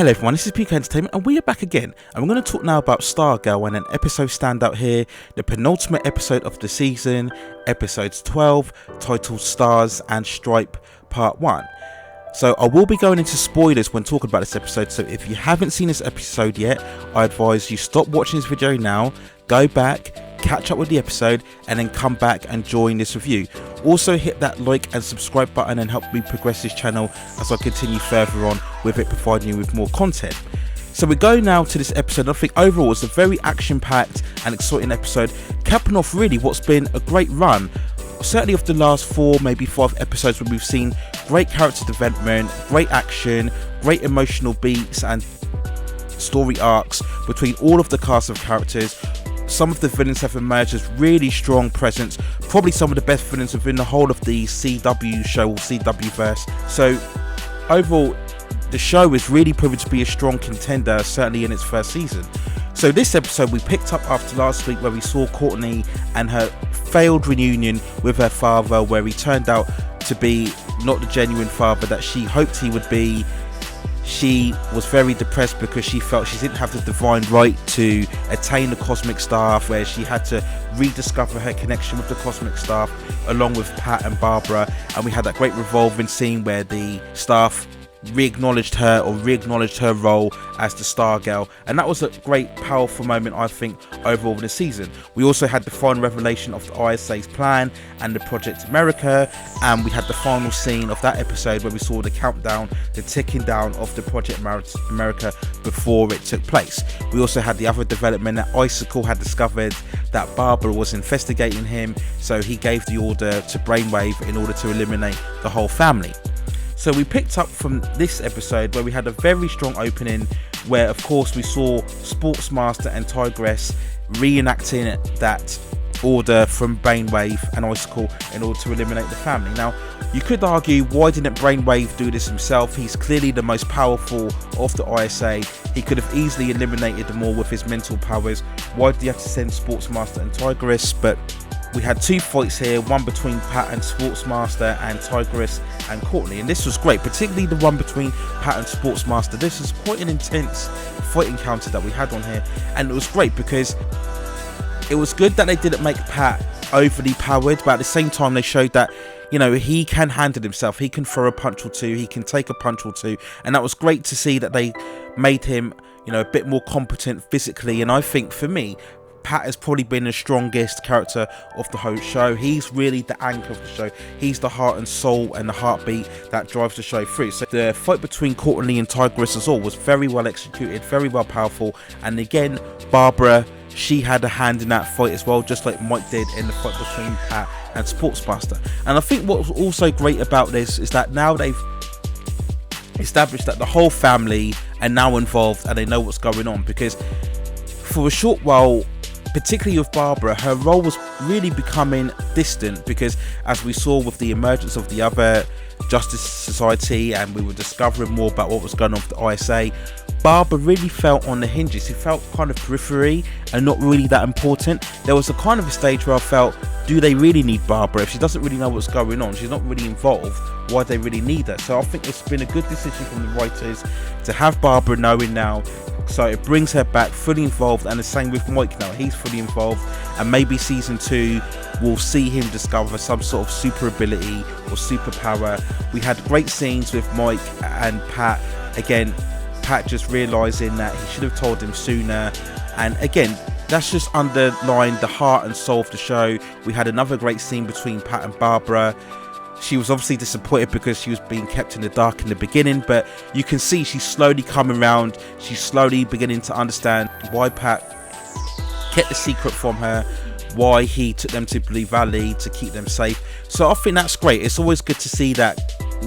Hello everyone, this is PK Entertainment and we are back again, and we're going to talk now about Stargirl and an episode standout here, the penultimate episode of the season, episodes 12, titled Stars and Stripe Part 1. So I will be going into spoilers when talking about this episode, so if you haven't seen this episode yet, I advise you stop watching this video now, go back, catch up with the episode, and then come back and join this review. Also hit that like and subscribe button and help me progress this channel as I continue further on with it, providing you with more content. So we go now to this episode. I think overall it's a very action-packed and exciting episode, capping off really what's been a great run, certainly of the last 4, maybe 5 episodes, where we've seen great character development, great action, great emotional beats and story arcs between all of the cast of characters. Some of the villains have emerged as really strong presence, probably some of the best villains within the whole of the CW show or CW verse. So overall, the show is really proving to be a strong contender, certainly in its first season. So this episode we picked up after last week, where we saw Courtney and her failed reunion with her father, where he turned out to be not the genuine father that she hoped he would be. She was very depressed because she felt she didn't have the divine right to attain the cosmic staff, where she had to rediscover her connection with the cosmic staff along with Pat and Barbara. And we had that great revolving scene where the staff re-acknowledged her role as the Stargirl, and that was a great powerful moment, I think, overall in the season. We also had the final revelation of the ISA's plan and the Project America, and we had the final scene of that episode where we saw the countdown, the ticking down of the Project America before it took place. We also had the other development that Icicle had discovered that Barbara was investigating him, so he gave the order to Brainwave in order to eliminate the whole family. So we picked up from this episode where we had a very strong opening, where of course we saw Sportsmaster and Tigress reenacting that order from Brainwave and Icicle in order to eliminate the family. Now you could argue, why didn't Brainwave do this himself? He's clearly the most powerful of the ISA. He could have easily eliminated them all with his mental powers. Why did he have to send Sportsmaster and Tigress? But we had 2 fights here, one between Pat and Sportsmaster and Tigress and Courtney, and this was great, particularly the one between Pat and Sportsmaster. This was quite an intense fight encounter that we had on here, and it was great because it was good that they didn't make Pat overly powered, but at the same time they showed that, you know, he can handle himself, he can throw a punch or two, he can take a punch or two, and that was great to see that they made him, you know, a bit more competent physically. And I think for me, Pat has probably been the strongest character of the whole show. He's really the anchor of the show. He's the heart and soul and the heartbeat that drives the show through. So the fight between Courtney and Tigress as well was very well executed, very well powerful. And again, Barbara, she had a hand in that fight as well, just like Mike did in the fight between Pat and Sportsmaster. And I think what was also great about this is that now they've established that the whole family are now involved and they know what's going on, because for a short while, particularly with Barbara, her role was really becoming distant, because as we saw with the emergence of the other Justice Society and we were discovering more about what was going on with the ISA, Barbara really felt on the hinges. She felt kind of periphery and not really that important. There was a kind of a stage where I felt, do they really need Barbara? If she doesn't really know what's going on, she's not really involved, why do they really need her? So I think it's been a good decision from the writers to have Barbara knowing now, so it brings her back fully involved. And the same with Mike now, he's fully involved, and maybe season 2 will see him discover some sort of super ability or superpower. We had great scenes with Mike and Pat. Again, Pat just realizing that he should have told him sooner, and again, that's just underlined the heart and soul of the show. We had another great scene between Pat and Barbara. She was obviously disappointed because she was being kept in the dark in the beginning, but you can see she's slowly coming around. She's slowly beginning to understand why Pat kept the secret from her, why he took them to Blue Valley to keep them safe. So I think that's great. It's always good to see that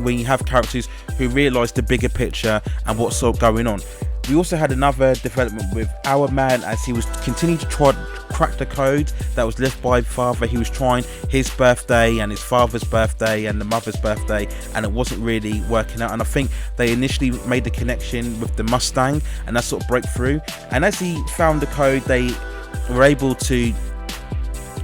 when you have characters who realise the bigger picture and what's sort of going on. We also had another development with our man as he was continuing to try to crack the code that was left by father. He was trying his birthday and his father's birthday and the mother's birthday, and it wasn't really working out. And I think they initially made the connection with the Mustang and that sort of breakthrough. And as he found the code, they were able to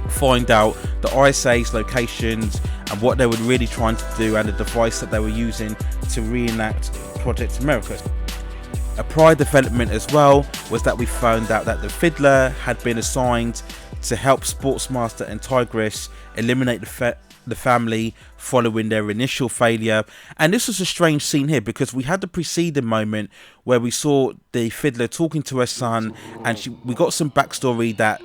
find out the ISA's locations and what they were really trying to do, and the device that they were using to reenact Project America. A prior development as well was that we found out that the Fiddler had been assigned to help Sportsmaster and Tigress eliminate the family following their initial failure. And this was a strange scene here because we had the preceding moment where we saw the Fiddler talking to her son, and we got some backstory that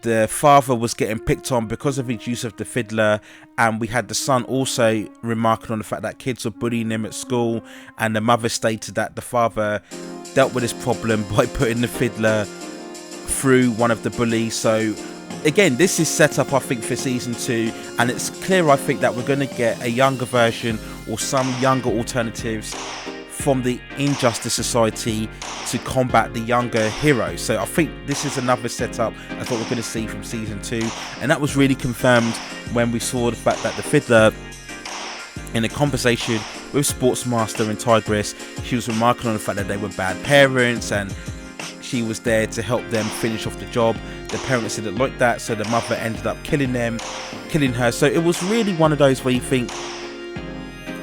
the father was getting picked on because of his use of the Fiddler, and we had the son also remarking on the fact that kids were bullying him at school, and the mother stated that the father dealt with this problem by putting the Fiddler through one of the bullies. So again, this is set up, I think, for season 2, and it's clear, I think, that we're going to get a younger version or some younger alternatives from the Injustice Society to combat the younger heroes. So I think this is another setup as what we're going to see from season 2, and that was really confirmed when we saw the fact that the Fiddler, in a conversation with Sportsmaster and Tigress, she was remarking on the fact that they were bad parents and she was there to help them finish off the job. The parents didn't like that, so the mother ended up killing her. So it was really one of those where you think,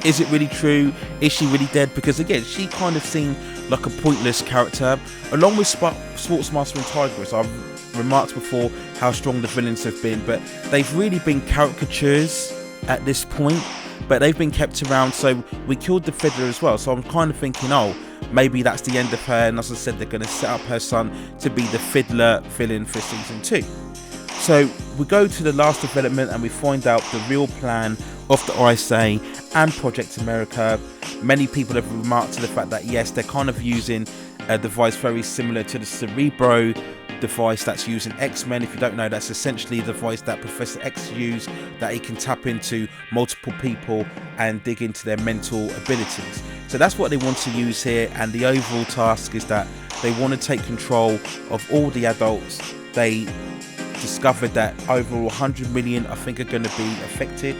is it really true? Is she really dead? Because again, she kind of seemed like a pointless character. Along with Sportsmaster and Tigress, I've remarked before how strong the villains have been, but they've really been caricatures at this point. But they've been kept around, so we killed the Fiddler as well. So I'm kind of thinking, oh, maybe that's the end of her. And as I said, they're going to set up her son to be the Fiddler villain for season 2. So we go to the last development and we find out the real plan of the ISA and Project America. Many people have remarked to the fact that yes, they're kind of using a device very similar to the Cerebro device that's used in X-Men. If you don't know, that's essentially the device that Professor X used, that he can tap into multiple people and dig into their mental abilities. So that's what they want to use here, and the overall task is that they want to take control of all the adults. They discovered that over 100 million, I think, are going to be affected,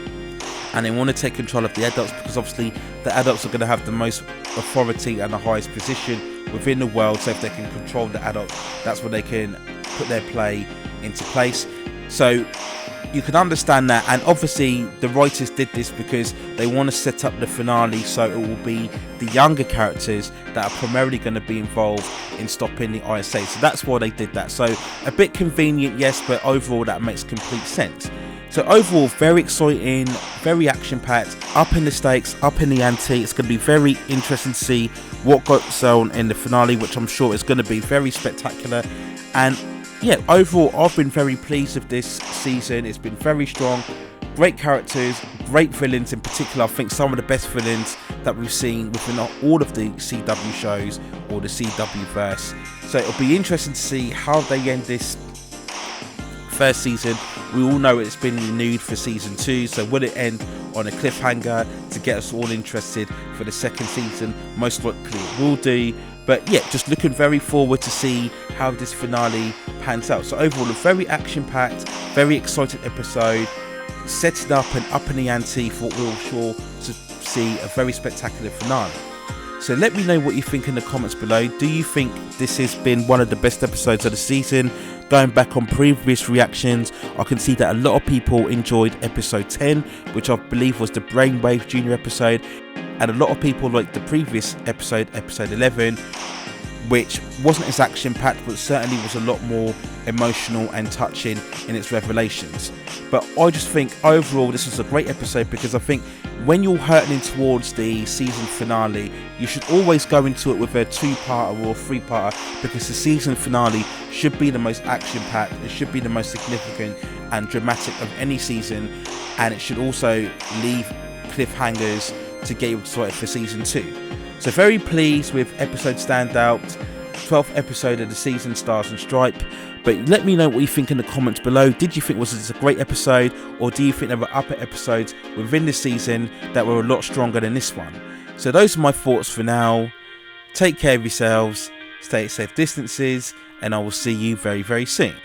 and they want to take control of the adults because obviously the adults are going to have the most authority and the highest position within the world. So if they can control the adults, that's when they can put their play into place. So you can understand that, and obviously the writers did this because they want to set up the finale so it will be the younger characters that are primarily going to be involved in stopping the ISA. So that's why they did that. So a bit convenient, yes, but overall that makes complete sense. So overall, very exciting, very action-packed, up in the stakes, up in the ante. It's going to be very interesting to see what goes on in the finale, which I'm sure is going to be very spectacular. And yeah, overall, I've been very pleased with this season. It's been very strong, great characters, great villains. In particular, I think some of the best villains that we've seen within all of the CW shows or the CW verse. So it'll be interesting to see how they end this first season. We all know it's been renewed for season 2, so will it end on a cliffhanger to get us all interested for the second season? Most likely it will do. But yeah, just looking very forward to see how this finale pans out. So overall, a very action-packed, very exciting episode, setting up and up in the ante for what we're sure to see a very spectacular finale. So let me know what you think in the comments below. Do you think this has been one of the best episodes of the season? Going back on previous reactions, I can see that a lot of people enjoyed episode 10, which I believe was the Brainwave Junior episode, and a lot of people liked the previous episode, episode 11, which wasn't as action-packed, but certainly was a lot more emotional and touching in its revelations. But I just think overall this was a great episode, because I think when you're hurtling towards the season finale, you should always go into it with a 2-parter or a 3-parter, because the season finale should be the most action-packed, it should be the most significant and dramatic of any season, and it should also leave cliffhangers to get you excited for season 2. So very pleased with episode Standout, 12th episode of the season, Stars and Stripe. But let me know what you think in the comments below. Did you think was this a great episode, or do you think there were other episodes within the season that were a lot stronger than this one? So those are my thoughts for now. Take care of yourselves, stay at safe distances, and I will see you very, very soon.